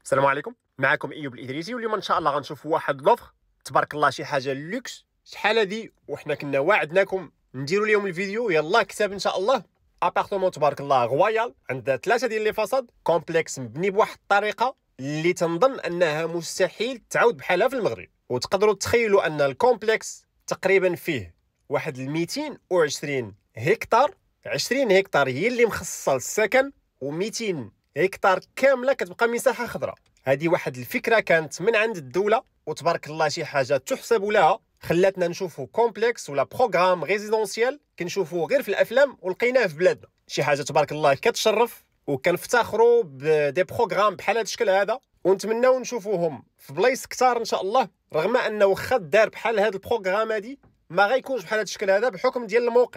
السلام عليكم، معكم ايوب الادريسي، واليوم ان شاء الله غنشوفوا واحد لوفر تبارك الله، شي حاجه لوكس. شحال هادي وحنا كنا واعدناكم نديروا اليوم الفيديو، يلا كتاب ان شاء الله. ابارتمون تبارك الله غويال، عندها 3 ديال لي فاصاد، كومبلكس مبني بواحد الطريقه اللي تنظن انها مستحيل تعاود بحالها في المغرب. وتقدروا تخيلوا ان الكومبلكس تقريبا فيه واحد 220 هكتار. 20 هكتار هي اللي مخصصه للسكن، و200 هكتار كامله كتبقى مساحه خضراء. هذه واحد الفكره كانت من عند الدوله، وتبارك الله شي حاجه تحسب لها، خلاتنا نشوفوا كومبلكس ولا بروغرام ريزيدونسيال كنشوفوه غير في الافلام ولقيناه في بلادنا. شي حاجه تبارك الله كتشرف، وكنفتخروا بدي بروغرام بحال هذا الشكل هذا، ونتمناو نشوفوهم في بلايص كثار ان شاء الله. رغم انه واخا دار بحال هذا البروغرام هذه ما غيكونش بحال هذا الشكل هذا بحكم ديال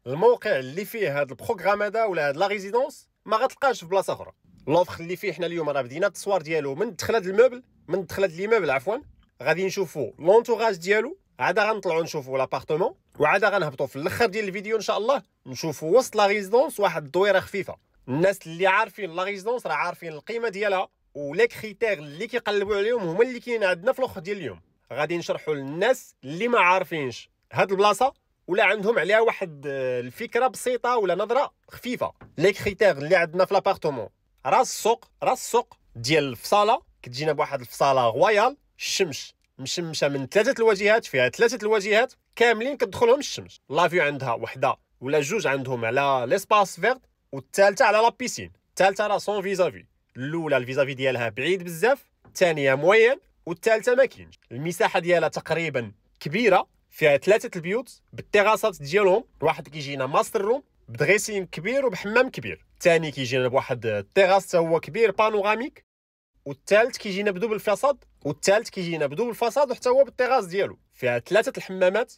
الموقع اللي فيه هذا البروغرام هذا ولا هذا لا ريزيدونس ما غتلقاش في بلاصه اخرى. لوفر اللي فيه حنا اليوم راه بدينا التصوير ديالو من دخل هذا الموبل، من دخل هذا ليموبل عفوا. غادي نشوفوا لونطوغاج ديالو، عاد غنطلعوا نشوفوا لابارتمون، وعاد غنهبطوا في الاخر ديال الفيديو ان شاء الله نشوفوا وسط لا ريزيدونس واحد الدويره خفيفه. الناس اللي عارفين لا ريزيدونس راه عارفين القيمه ديالها، ولي كريتير اللي كيقلبوا عليهم هما اللي كاينين عندنا في الاخر ديال اليوم. غادي نشرحوا للناس اللي ما عارفينش هاد البلاصه ولا عندهم عليها واحد الفكره بسيطه ولا نظره خفيفه. لي كريتير اللي عندنا في لابارتمون، راس السوق ديال الفصاله كتجينا بواحد الفصاله غويال، الشمس مشمشه من 3 الواجهات، فيها 3 الواجهات كاملين كتدخلهم الشمس. لافيو عندها وحده ولا جوج عندهم على ليسباس فيرد، والثالثه على لا بيسين. الثالثه راه سون فيزافي، الاولى الفيزافي ديالها بعيد بزاف، الثانيه موين، والثالثه ما كاينش. المساحه ديالها تقريبا كبيره، فيها 3 البيوت بالتيراسات ديالهم. واحد كيجينا ماستر روم بدغيسين كبير وبحمام كبير، الثاني كيجينا بواحد التيراس حتى هو كبير بانوراميك، والثالث كيجينا بدوبل فاصاد، والثالث كيجينا بدوبل فاصاد وحتى هو بالتيراس ديالو. فيها 3 الحمامات،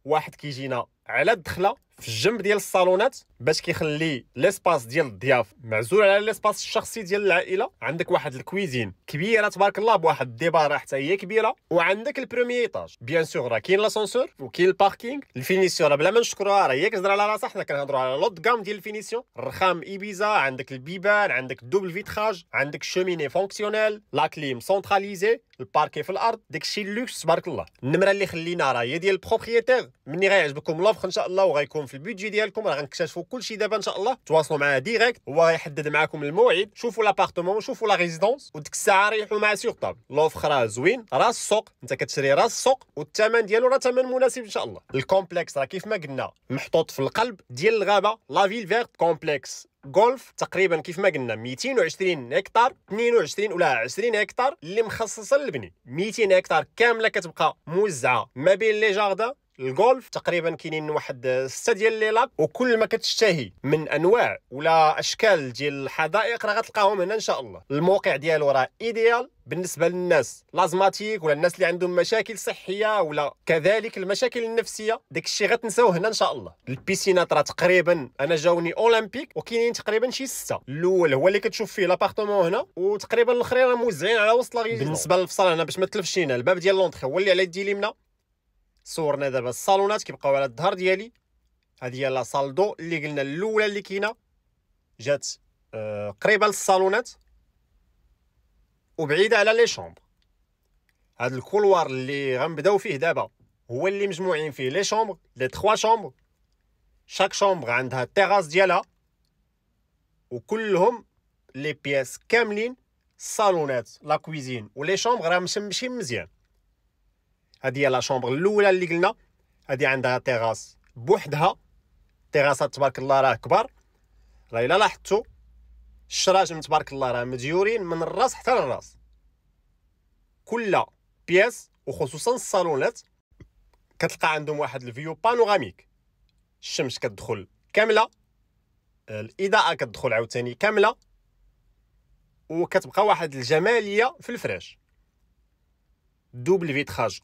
واحد كيجينا على الدخله في الجنب ديال الصالونات باش كيخلي ليسباس ديال الضياف معزول على ليسباس الشخصي ديال العائله. عندك واحد الكويزين كبيره تبارك الله بواحد الديباره حتى هي كبيره، وعندك البروميي ايطاج بيان سور راه كاين لاسونسور وكاين الباركينغ. الفينيسيون راه بلا ما نشكروها راه هي كتهضر على راسها، حنا كنهضروا على لوط كام ديال الفينيسيون. الرخام ايبيزا، عندك البيبان، عندك الدوبل فيتراج، عندك الشوميني فونكسيونيل، لا كليم سونتراليزي، الباركي في الارض، داكشي اللوكس تبارك الله. النمره اللي خلينا راه هي ديال البروبريتير. مني غيعجبكم لوفر ان شاء الله وغيكون في البيدجي ديالكم، راه غنكتشفوا كلشي دابا ان شاء الله. تواصلوا معاه ديريكت، هو غيحدد معكم الموعد، شوفوا لابارتمون، شوفوا لا ريزيدونس، وديك الساعه ريحوا معاه سيغ طابل. لوفر راه زوين، راس السوق، انت كتشري راس السوق، والثمن ديالو راه ثمن مناسب ان شاء الله. الكومبلكس راه كيف ما قلنا محطوط في القلب ديال الغابه، لا فيل فيرت. كومبلكس غولف تقريبا كيف ما قلنا 220 هكتار، 22 ولا 20 هكتار اللي مخصصه للبني. 200 هكتار كامله كتبقى موزعه ما بين لي جاردان. الجولف تقريبا كاينين واحد 6 ديال لي لاك، وكل ما كتشتهي من انواع ولا اشكال ديال الحدائق راه غتلقاهم هنا ان شاء الله. الموقع ديالو راه ايديال بالنسبه للناس لازماتيك ولا الناس اللي عندهم مشاكل صحيه ولا كذلك المشاكل النفسيه، داكشي غتنساوه هنا ان شاء الله. البيسينات راه تقريبا انا جاوني اولمبيك، وكاينين تقريبا شي 6. الاول هو اللي كتشوف فيه لابارتمون هنا، وتقريبا الاخرين راه موزعين على وسط لا ريزيدونس. بالنسبه للفصل هنا باش ما تلفش لينا، الباب ديال لونطري هو اللي على يدي اليمنى. صورنا دابا الصالونات كيبقاو على الظهر ديالي. هذه هي لا صال دو اللي قلنا الاولى اللي كاينه، جات قريبه للصالونات وبعيده على لي شومبر. هذا الكولوار اللي غنبداو فيه دابا هو اللي مجموعين فيه لي شومبر، لي 3 شومبر. شاك شومبر عندها التيراس ديالها، وكلهم لي بياس كاملين، الصالونات لا كويزين ولي شومبر راه مشمشين مزيان. هذه هي لا شومبر الاولى اللي قلنا، هذه عندها تيراس بوحدها. التيراسات تبارك الله راه كبار، راه الا لاحظتوا الشراجم تبارك الله راه مديورين من الراس حتى للراس. كل بياس وخصوصا الصالونات كتلقى عندهم واحد الفيو بانوراميك، الشمس كتدخل كامله، الاضاءه كتدخل عاوتاني كامله، وكتبقى واحد الجماليه في الفراش. دوبل فيتراج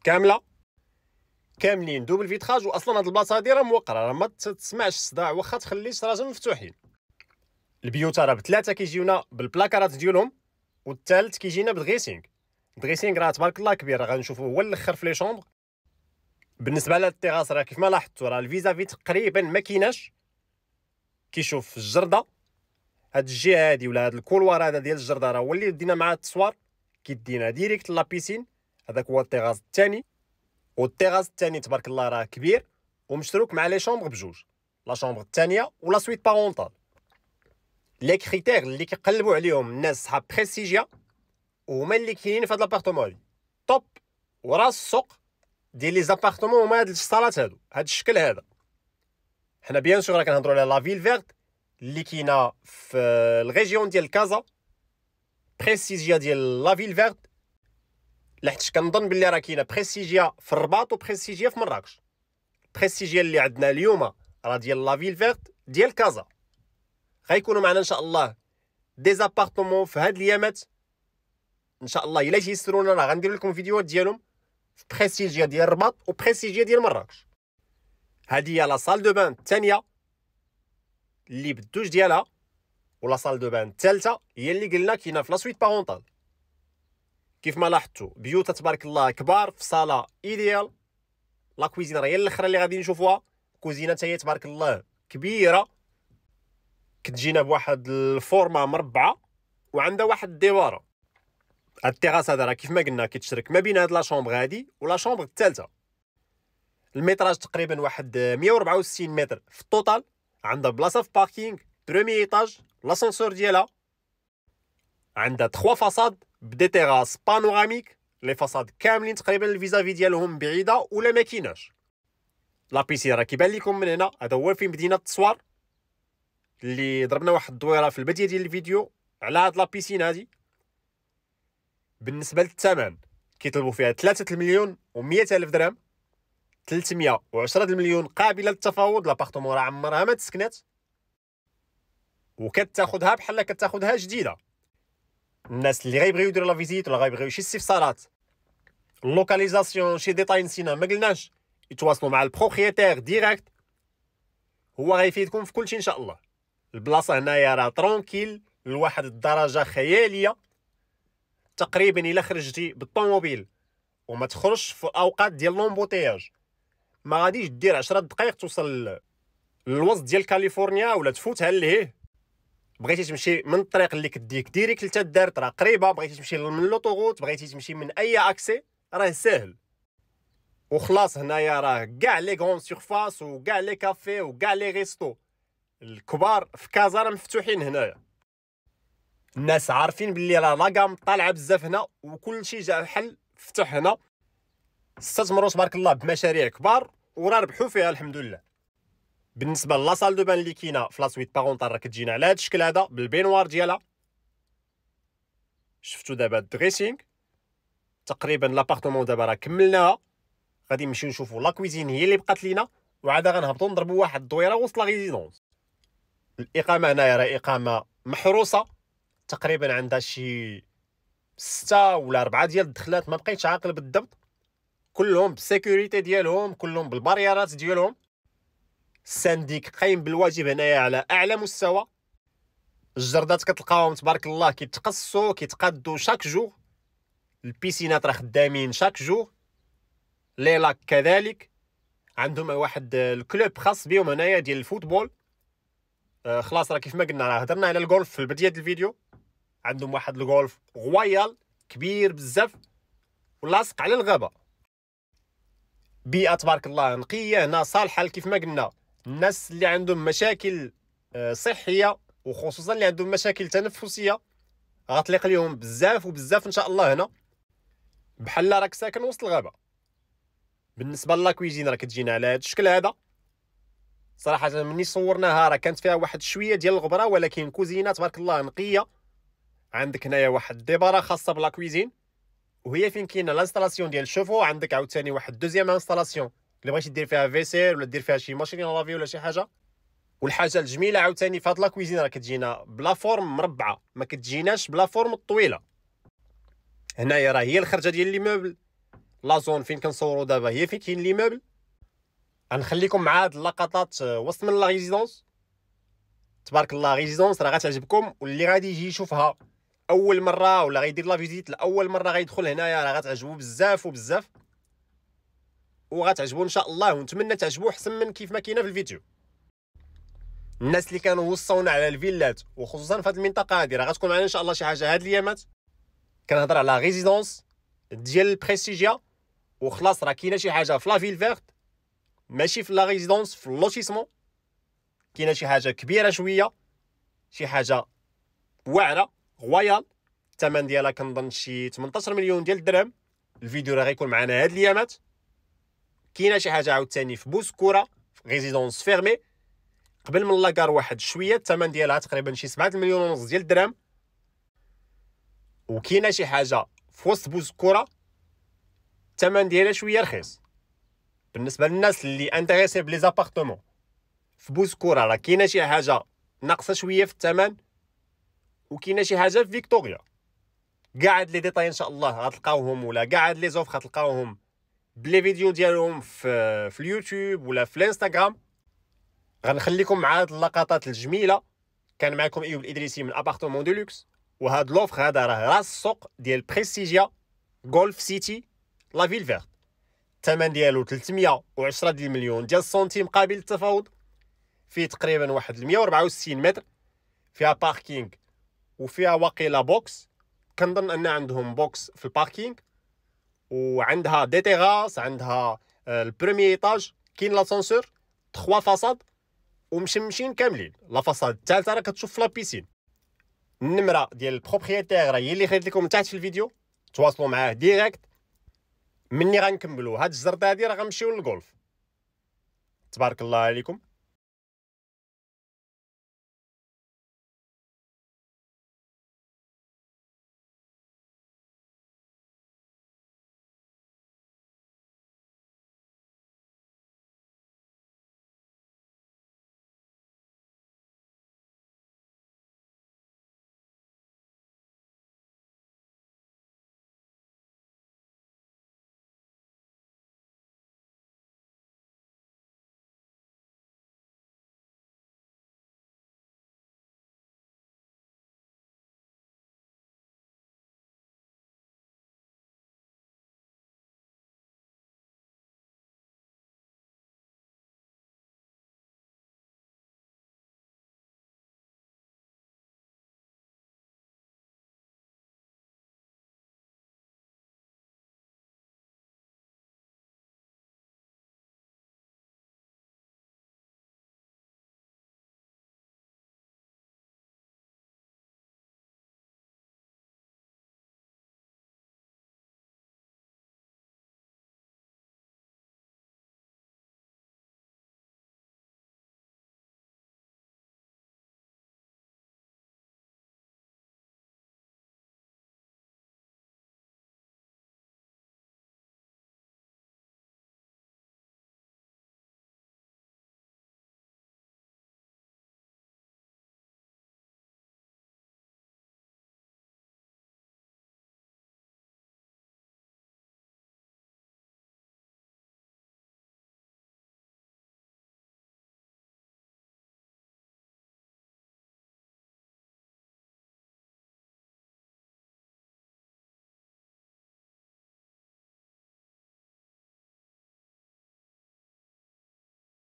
كاملين دوبل فيتراج. واصلا هاد البلاصه هادي راه موقره، راه ما تسمعش الصداع واخا تخلي الشراجم مفتوحين. البيوت راه بثلاثه كيجيونا بالبلاكارات ديالهم، والثالث كيجينا بدغيسينغ. الدغيسينغ راه تبارك الله كبير، راه غنشوفوه هو الاخر في لي شومبر. بالنسبه للتيراس راه كيف ما لاحظتوا راه الفيزافي تقريبا ما كايناش، كيشوف في الجرده. هاد الجهه هادي ولا هاد الكولوار هذا ديال الجرداره هو اللي دينا معاه التصوير، كيدينا ديريكت لا بيسين. هذاك هو التيغاز الثاني، والتيغاز الثاني تبارك الله راه كبير ومشترك مع لي شومبر بجوج، لا شومبر الثانيه ولا سويت بارونتال. لي كريتير اللي كيقلبوا عليهم الناس صحاب بريستيجيا وهما اللي كاينين في هاد لابارتمون هادي توب. وراس السوق ديال لي زابارتمون هما هاد الصالات هادو، هاد الشكل هذا. حنا بيان سور راه كنهضروا على لا فيل فيرت اللي كاينه في الريجيون ديال كازا، بريستيجيا ديال لا فيل فيرت، لحقاش كنظن بلي راه كاينه بريستيجيا في الرباط وبريستيجيا في مراكش. بريستيجيا اللي عندنا اليوم راه ديال لا فيل فيرت ديال كازا. غيكونوا معنا ان شاء الله دي زابارتمون في هاد الايامات ان شاء الله. الا تيسرونا راه غندير لكم فيديوهات ديالهم في بريستيجيا ديال الرباط وبريستيجيا ديال مراكش. هادي هي لا سال دو بان الثانيه اللي بالدوج ديالها، ولا سال دو بان الثالثه هي اللي قلنا كاينه في لا سويت بارونتال. كيف ما لاحظتوا بيوت تبارك الله كبار في صاله ايديال. لا كويزين راه هي الاخرى اللي غادي نشوفوها، كوزينه حتى هي تبارك الله كبيره، كتجينا بواحد الفورما مربعه وعندها واحد الديواره. هاد التيراس هذا راه كيف ما قلنا كيتشرك ما بين هاد لا شومبر هادي ولا شومبر الثالثه. المتراج تقريبا واحد 164 متر في التوتال. عندها بلاصه في باركينغ، بروميي ايطاج، لاسانسور ديالها. عندها 3 فاصاد بدي تيراس بانوراميك، لي فاصاد كاملين تقريبا الفيزافي ديالهم بعيده ولا ما كايناش. لا بيسين راه كيبان لكم من هنا، هذا هو فين بدينا التصوير اللي ضربنا واحد الدويره في البدايه ديال الفيديو على هاد لا بيسين هادي. بالنسبه للثمن كيطلبوا فيها 3 مليون و100 الف درهم، 310 المليون قابله للتفاوض. لابارتمون راه عمرها ما تسكنات وكتاخذها بحال كتاخذها جديده. الناس اللي غيبغيو يديروا لا فيزيت ولا غيبغيو شي استفسارات، اللوكاليزاسيون شي ديتاي نسينا ما قلناش، يتواصلوا مع البروبريتير ديريكت، هو غيفيدكم في كلشي ان شاء الله. البلاصه هنايا راه ترونكيل لواحد الدرجه خياليه. تقريبا الا خرجتي بالطوموبيل وما تخرجش في اوقات ديال لومبوتياج، ما غاديش دير 10 دقائق توصل للوسط ديال كاليفورنيا ولا تفوتها لهيه. بغيتي تمشي من الطريق اللي كديك ديريكت لتدارت راه قريبه، بغيتي تمشي من لوطوغوت، بغيتي تمشي من اي اكسي راه ساهل. وخلاص هنايا راه كاع لي غون سيرفاس وكاع لي كافي وكاع لي ريستو الكبار في كازا راه مفتوحين هنايا. الناس عارفين باللي راه لاكام طالعه بزاف هنا وكلشي جا بحال فتح هنا. استثمروا تبارك الله بمشاريع كبار وراه ربحوا فيها الحمد لله. بالنسبه لا سال دو بان اللي كاينه في لا سويت بارونتال راه كتجينا على هذا الشكل هذا بالبينوار ديالها. شفتوا دابا الدريسينغ تقريبا لابارتمون دابا راه كملناها. غادي نمشيو نشوفوا لا كويزين هي اللي بقات لينا، وعاد غنهبطوا نضربوا واحد الدويره وسط لا ريزيدونس. الاقامه هنايا راه اقامه محروسه، تقريبا عندها شي 6 ولا 4 ديال الدخلات، ما بقيتش عاقل بالضبط، كلهم بالسيكوريتي ديالهم، كلهم بالباريرات ديالهم. السانديك قايم بالواجب هنايا على اعلى مستوى. الجردات كتلقاهم تبارك الله كيتقصوا كيتقادوا شاك جور. البيسينات راه خدامين شاك جور، لي لاك كذلك. عندهم واحد الكلوب خاص بهم هنايا ديال الفوتبول. خلاص راه كيف ما قلنا راه هضرنا على الجولف في البدايه ديال الفيديو. عندهم واحد الجولف غويال كبير بزاف ولاصق على الغابه. بيئه تبارك الله نقيه هنا صالحه كيف ما قلنا الناس اللي عندهم مشاكل صحيه وخصوصا اللي عندهم مشاكل تنفسيه غتليق ليهم بزاف وبزاف ان شاء الله. هنا بحال راك ساكن وسط الغابه. بالنسبه لا كويزين راه كتجينا على هذا الشكل هذا. صراحه مني صورناها راه كانت فيها واحد شويه ديال الغبره، ولكن كوزينه تبارك الله نقيه. عندك هنايا واحد الديباره خاصه بلا كويزين وهي فين كاينه لانستالاسيون ديال الشوفو. عندك عاوتاني واحد دوزيام انستالاسيون اللي بغيتي دير فيها فيسيل ولا دير فيها شي ماشين لافي ولا شي حاجه. والحاجه الجميله عاوتاني في هاد لا كويزين راه كتجينا بلا فورم مربعه، ما كتجيناش بلا فورم الطويله. هنايا راه هي الخرجه ديال لي موبل. لا زون فين كنصوروا دابا هي فين كاين لي موبل. غنخليكم مع هاد اللقطات وسط من لا ريزيدونس. تبارك الله ريزيدونس راه غتعجبكم، واللي غادي يجي يشوفها اول مره ولا غيدير لا فيزيت لاول مره غيدخل هنايا راه غتعجبو بزاف وبزاف وغتعجبو ان شاء الله، ونتمنى تعجبو احسن من كيف ما كاينه في الفيديو. الناس اللي كانوا وصونا على الفيلات وخصوصا في هذه المنطقه هذه راه غتكون معنا ان شاء الله شي حاجه هاد الايامات. كنهضر على ريزيدونس ديال البريستيجيا، وخلاص راه كاينه شي حاجه في لا فيل فيرت، ماشي في لا ريزيدونس، في اللوتيسمون. كاينه شي حاجه كبيره شويه، شي حاجه واعره غويال. الثمن ديالها كنظن شي 18 مليون ديال الدرهم. الفيديو راه غيكون معنا هاد الايامات. كاينه شي حاجه عاوتاني في بوسكوره في ريزيدونس فيرمي قبل من لاكار واحد شويه، الثمن ديالها تقريبا شي 7 مليون ونص ديال الدرهم. وكاينه شي حاجه في وسط بوسكوره الثمن ديالها شويه رخيص بالنسبه للناس اللي انتريسي بلي زابارتمون. في بوسكوره راه كاينه شي حاجه ناقصه شويه في الثمن، وكاينه شي حاجه في فيكتوريا. كاع هاد لي ديتاي ان شاء الله غتلقاوهم، ولا كاع هاد لي زوفر غتلقاوهم بلي فيديو ديالهم في اليوتيوب ولا في الانستغرام. غنخليكم مع هاد اللقطات الجميله. كان معكم ايوب الادريسي من ابارتمون ديلوكس، وهاد لوفر هذا راه راس السوق ديال بريستيجيا غولف سيتي لا فيل فيرت. الثمن ديالو 310 ديال المليون ديال السنتيم قابل للتفاوض. فيه تقريبا واحد 164 متر، فيها باركينغ وفيها واقيلا بوكس. كنظن ان عندهم بوكس في الباركينغ، وعندها دي تيغاس، عندها البروميي ايطاج، كاين لاسانسور 3 فاصاد ومشمشين كاملين. لا فاصاد الثالثه راه كتشوف في لابيسين. النمره ديال البروبريتير راه هي اللي خليت لكم تحت في الفيديو، تواصلوا معاه ديريكت. مني غنكملوا هاد الجرده هادي راه غنمشيو للغولف. تبارك الله عليكم.